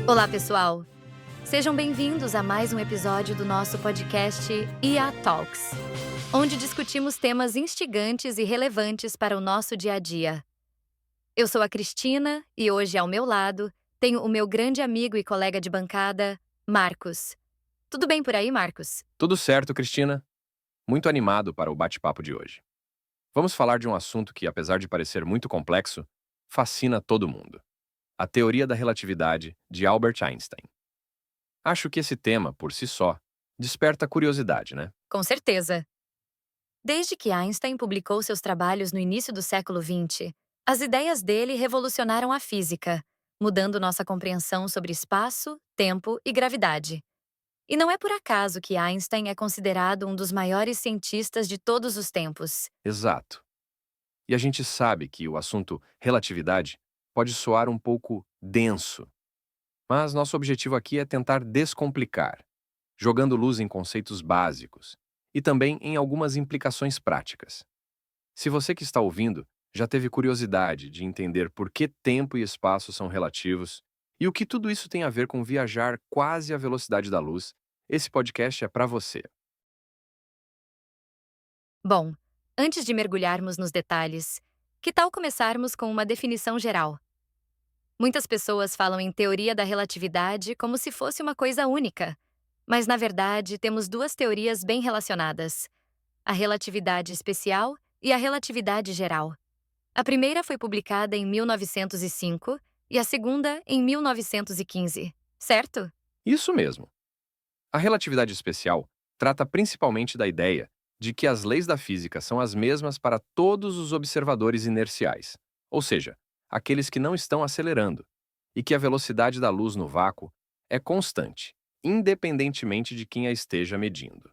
Olá, pessoal! Sejam bem-vindos a mais um episódio do nosso podcast IA Talks, onde discutimos temas instigantes e relevantes para o nosso dia a dia. Eu sou a Cristina e hoje, ao meu lado, tenho o meu grande amigo e colega de bancada, Marcos. Tudo bem por aí, Marcos? Tudo certo, Cristina? Muito animado para o bate-papo de hoje. Vamos falar de um assunto que, apesar de parecer muito complexo, fascina todo mundo: a teoria da relatividade de Albert Einstein. Acho que esse tema, por si só, desperta curiosidade, né? Com certeza! Desde que Einstein publicou seus trabalhos no início do século XX, as ideias dele revolucionaram a física, mudando nossa compreensão sobre espaço, tempo e gravidade. E não é por acaso que Einstein é considerado um dos maiores cientistas de todos os tempos. Exato. E a gente sabe que o assunto relatividade pode soar um pouco denso, mas nosso objetivo aqui é tentar descomplicar, jogando luz em conceitos básicos e também em algumas implicações práticas. Se você que está ouvindo já teve curiosidade de entender por que tempo e espaço são relativos e o que tudo isso tem a ver com viajar quase à velocidade da luz, esse podcast é para você. Bom, antes de mergulharmos nos detalhes, que tal começarmos com uma definição geral? Muitas pessoas falam em teoria da relatividade como se fosse uma coisa única, mas na verdade temos duas teorias bem relacionadas: a relatividade especial e a relatividade geral. A primeira foi publicada em 1905 e a segunda em 1915, certo? Isso mesmo. A relatividade especial trata principalmente da ideia de que as leis da física são as mesmas para todos os observadores inerciais, ou seja, aqueles que não estão acelerando, e que a velocidade da luz no vácuo é constante, independentemente de quem a esteja medindo.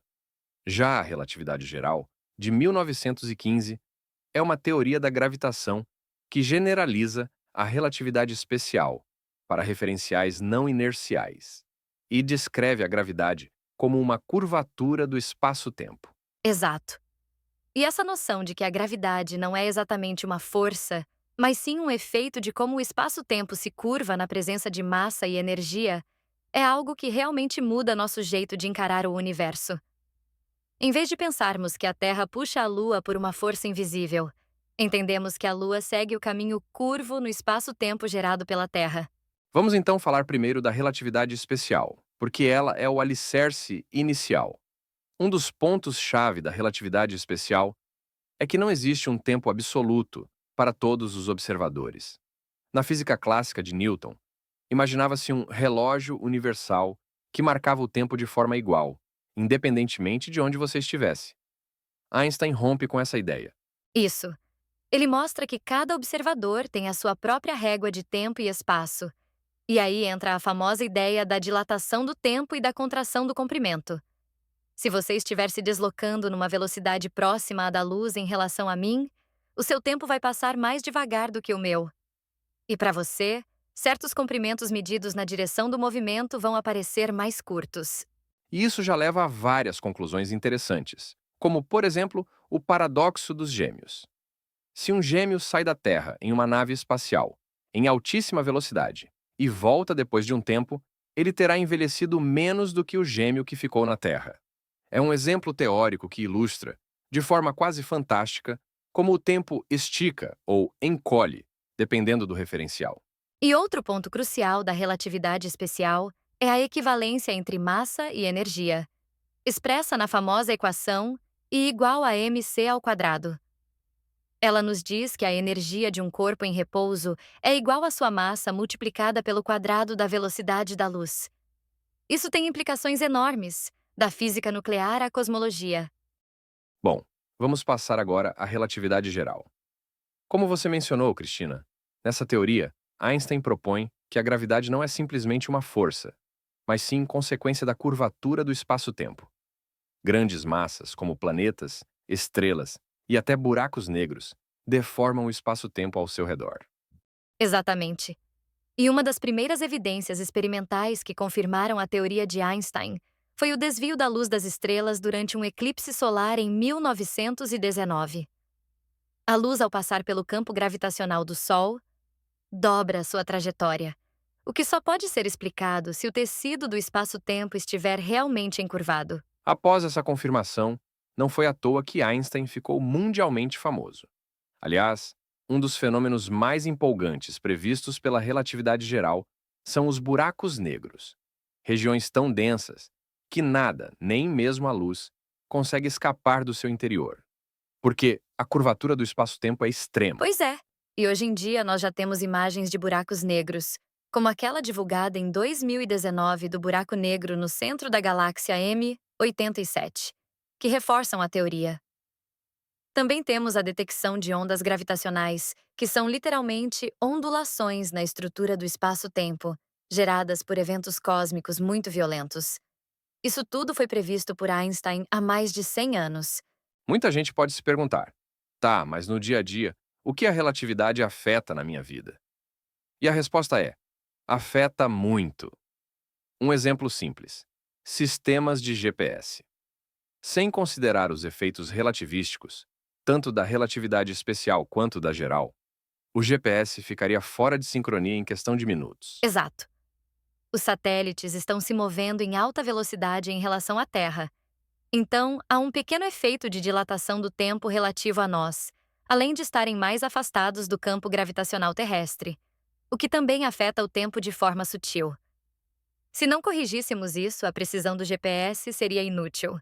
Já a relatividade geral, de 1915, é uma teoria da gravitação que generaliza a relatividade especial para referenciais não inerciais e descreve a gravidade como uma curvatura do espaço-tempo. Exato. E essa noção de que a gravidade não é exatamente uma força, mas sim um efeito de como o espaço-tempo se curva na presença de massa e energia, é algo que realmente muda nosso jeito de encarar o universo. Em vez de pensarmos que a Terra puxa a Lua por uma força invisível, entendemos que a Lua segue o caminho curvo no espaço-tempo gerado pela Terra. Vamos então falar primeiro da relatividade especial, porque ela é o alicerce inicial. Um dos pontos-chave da relatividade especial é que não existe um tempo absoluto para todos os observadores. Na física clássica de Newton, imaginava-se um relógio universal que marcava o tempo de forma igual, independentemente de onde você estivesse. Einstein rompe com essa ideia. Isso. Ele mostra que cada observador tem a sua própria régua de tempo e espaço. E aí entra a famosa ideia da dilatação do tempo e da contração do comprimento. Se você estiver se deslocando numa velocidade próxima à da luz em relação a mim, o seu tempo vai passar mais devagar do que o meu. E para você, certos comprimentos medidos na direção do movimento vão aparecer mais curtos. E isso já leva a várias conclusões interessantes, como, por exemplo, o paradoxo dos gêmeos. Se um gêmeo sai da Terra em uma nave espacial, em altíssima velocidade, e volta depois de um tempo, ele terá envelhecido menos do que o gêmeo que ficou na Terra. É um exemplo teórico que ilustra, de forma quase fantástica, como o tempo estica ou encolhe, dependendo do referencial. E outro ponto crucial da relatividade especial é a equivalência entre massa e energia, expressa na famosa equação I igual a mc ao quadrado. Ela nos diz que a energia de um corpo em repouso é igual à sua massa multiplicada pelo quadrado da velocidade da luz. Isso tem implicações enormes, da física nuclear à cosmologia. Bom, vamos passar agora à relatividade geral. Como você mencionou, Cristina, nessa teoria, Einstein propõe que a gravidade não é simplesmente uma força, mas sim consequência da curvatura do espaço-tempo. Grandes massas, como planetas, estrelas e até buracos negros, deformam o espaço-tempo ao seu redor. Exatamente. E uma das primeiras evidências experimentais que confirmaram a teoria de Einstein foi o desvio da luz das estrelas durante um eclipse solar em 1919. A luz, ao passar pelo campo gravitacional do Sol, dobra sua trajetória, o que só pode ser explicado se o tecido do espaço-tempo estiver realmente encurvado. Após essa confirmação, não foi à toa que Einstein ficou mundialmente famoso. Aliás, um dos fenômenos mais empolgantes previstos pela relatividade geral são os buracos negros, regiões tão densas que nada, nem mesmo a luz, consegue escapar do seu interior, porque a curvatura do espaço-tempo é extrema. Pois é, e hoje em dia nós já temos imagens de buracos negros, como aquela divulgada em 2019 do buraco negro no centro da galáxia M87, que reforçam a teoria. Também temos a detecção de ondas gravitacionais, que são literalmente ondulações na estrutura do espaço-tempo, geradas por eventos cósmicos muito violentos. Isso tudo foi previsto por Einstein há mais de 100 anos. Muita gente pode se perguntar: tá, mas no dia a dia, o que a relatividade afeta na minha vida? E a resposta é: afeta muito. Um exemplo simples: sistemas de GPS. Sem considerar os efeitos relativísticos, tanto da relatividade especial quanto da geral, o GPS ficaria fora de sincronia em questão de minutos. Exato. Os satélites estão se movendo em alta velocidade em relação à Terra. Então, há um pequeno efeito de dilatação do tempo relativo a nós, além de estarem mais afastados do campo gravitacional terrestre, o que também afeta o tempo de forma sutil. Se não corrigíssemos isso, a precisão do GPS seria inútil.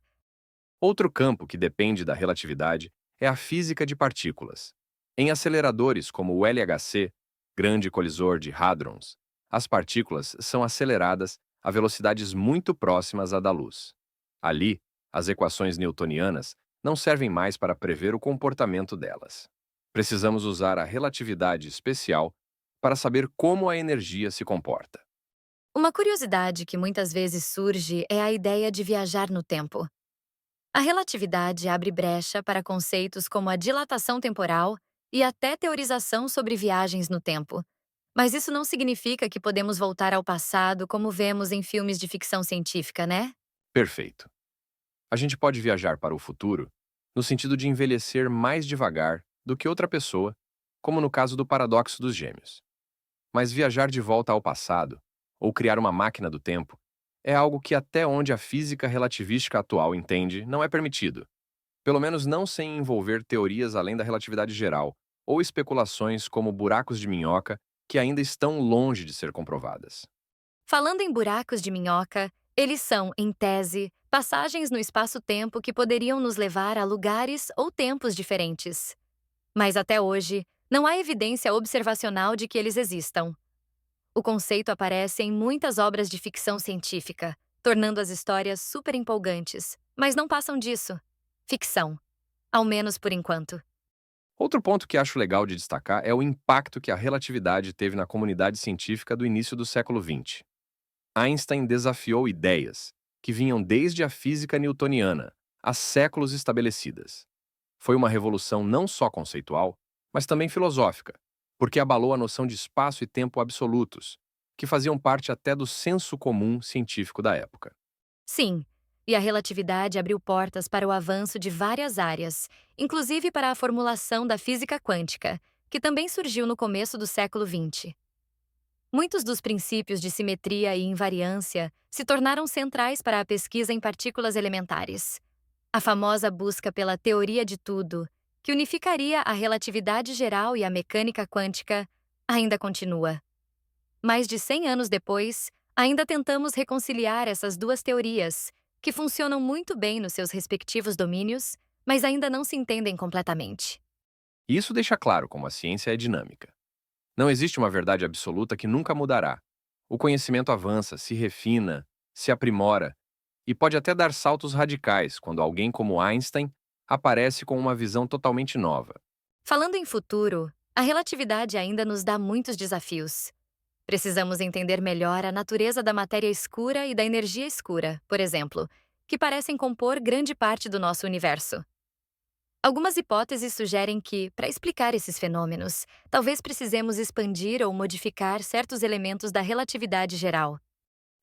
Outro campo que depende da relatividade é a física de partículas. Em aceleradores como o LHC, Grande Colisor de Hadrons, as partículas são aceleradas a velocidades muito próximas à da luz. Ali, as equações newtonianas não servem mais para prever o comportamento delas. Precisamos usar a relatividade especial para saber como a energia se comporta. Uma curiosidade que muitas vezes surge é a ideia de viajar no tempo. A relatividade abre brecha para conceitos como a dilatação temporal e até teorização sobre viagens no tempo. Mas isso não significa que podemos voltar ao passado como vemos em filmes de ficção científica, né? Perfeito. A gente pode viajar para o futuro no sentido de envelhecer mais devagar do que outra pessoa, como no caso do paradoxo dos gêmeos. Mas viajar de volta ao passado, ou criar uma máquina do tempo, é algo que até onde a física relativística atual entende não é permitido. Pelo menos não sem envolver teorias além da relatividade geral, ou especulações como buracos de minhoca, que ainda estão longe de ser comprovadas. Falando em buracos de minhoca, eles são, em tese, passagens no espaço-tempo que poderiam nos levar a lugares ou tempos diferentes. Mas até hoje, não há evidência observacional de que eles existam. O conceito aparece em muitas obras de ficção científica, tornando as histórias super empolgantes, mas não passam disso. Ficção. Ao menos por enquanto. Outro ponto que acho legal de destacar é o impacto que a relatividade teve na comunidade científica do início do século XX. Einstein desafiou ideias que vinham desde a física newtoniana, há séculos estabelecidas. Foi uma revolução não só conceitual, mas também filosófica, porque abalou a noção de espaço e tempo absolutos, que faziam parte até do senso comum científico da época. Sim, e a relatividade abriu portas para o avanço de várias áreas, inclusive para a formulação da física quântica, que também surgiu no começo do século XX. Muitos dos princípios de simetria e invariância se tornaram centrais para a pesquisa em partículas elementares. A famosa busca pela teoria de tudo, que unificaria a relatividade geral e a mecânica quântica, ainda continua. Mais de 100 anos depois, ainda tentamos reconciliar essas duas teorias, que funcionam muito bem nos seus respectivos domínios, mas ainda não se entendem completamente. E isso deixa claro como a ciência é dinâmica. Não existe uma verdade absoluta que nunca mudará. O conhecimento avança, se refina, se aprimora e pode até dar saltos radicais quando alguém como Einstein aparece com uma visão totalmente nova. Falando em futuro, a relatividade ainda nos dá muitos desafios. Precisamos entender melhor a natureza da matéria escura e da energia escura, por exemplo, que parecem compor grande parte do nosso universo. Algumas hipóteses sugerem que, para explicar esses fenômenos, talvez precisemos expandir ou modificar certos elementos da relatividade geral.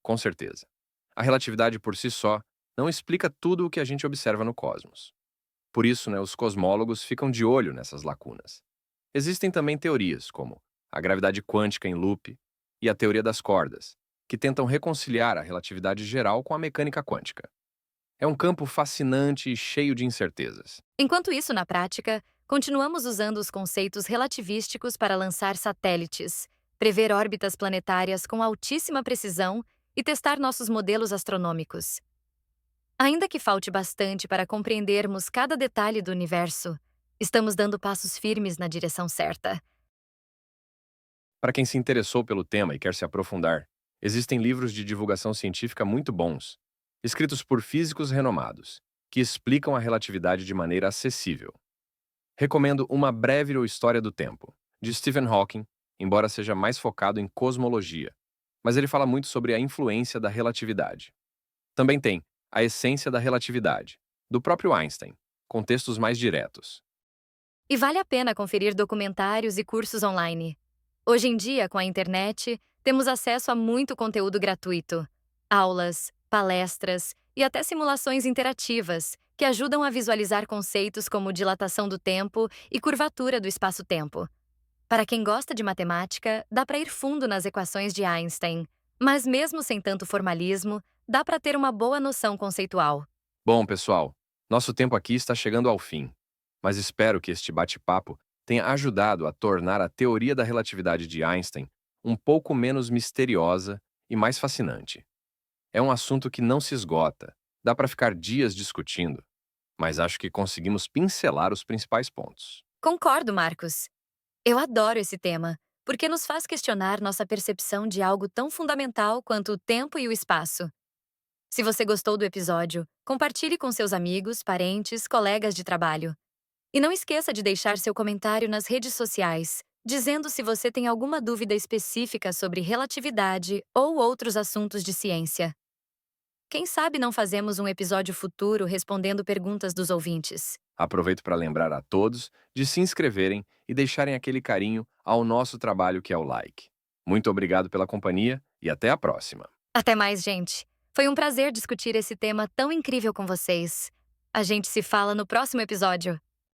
Com certeza. A relatividade por si só não explica tudo o que a gente observa no cosmos. Por isso, os cosmólogos ficam de olho nessas lacunas. Existem também teorias como a gravidade quântica em loop, e a teoria das cordas, que tentam reconciliar a relatividade geral com a mecânica quântica. É um campo fascinante e cheio de incertezas. Enquanto isso, na prática, continuamos usando os conceitos relativísticos para lançar satélites, prever órbitas planetárias com altíssima precisão e testar nossos modelos astronômicos. Ainda que falte bastante para compreendermos cada detalhe do universo, estamos dando passos firmes na direção certa. Para quem se interessou pelo tema e quer se aprofundar, existem livros de divulgação científica muito bons, escritos por físicos renomados, que explicam a relatividade de maneira acessível. Recomendo Uma Breve História do Tempo, de Stephen Hawking, embora seja mais focado em cosmologia, mas ele fala muito sobre a influência da relatividade. Também tem A Essência da Relatividade, do próprio Einstein, com textos mais diretos. E vale a pena conferir documentários e cursos online. Hoje em dia, com a internet, temos acesso a muito conteúdo gratuito. Aulas, palestras e até simulações interativas que ajudam a visualizar conceitos como dilatação do tempo e curvatura do espaço-tempo. Para quem gosta de matemática, dá para ir fundo nas equações de Einstein, mas mesmo sem tanto formalismo, dá para ter uma boa noção conceitual. Bom, pessoal, nosso tempo aqui está chegando ao fim, mas espero que este bate-papo tenha ajudado a tornar a teoria da relatividade de Einstein um pouco menos misteriosa e mais fascinante. É um assunto que não se esgota, dá para ficar dias discutindo, mas acho que conseguimos pincelar os principais pontos. Concordo, Marcos. Eu adoro esse tema, porque nos faz questionar nossa percepção de algo tão fundamental quanto o tempo e o espaço. Se você gostou do episódio, compartilhe com seus amigos, parentes, colegas de trabalho. E não esqueça de deixar seu comentário nas redes sociais, dizendo se você tem alguma dúvida específica sobre relatividade ou outros assuntos de ciência. Quem sabe não fazemos um episódio futuro respondendo perguntas dos ouvintes. Aproveito para lembrar a todos de se inscreverem e deixarem aquele carinho ao nosso trabalho que é o like. Muito obrigado pela companhia e até a próxima. Até mais, gente. Foi um prazer discutir esse tema tão incrível com vocês. A gente se fala no próximo episódio.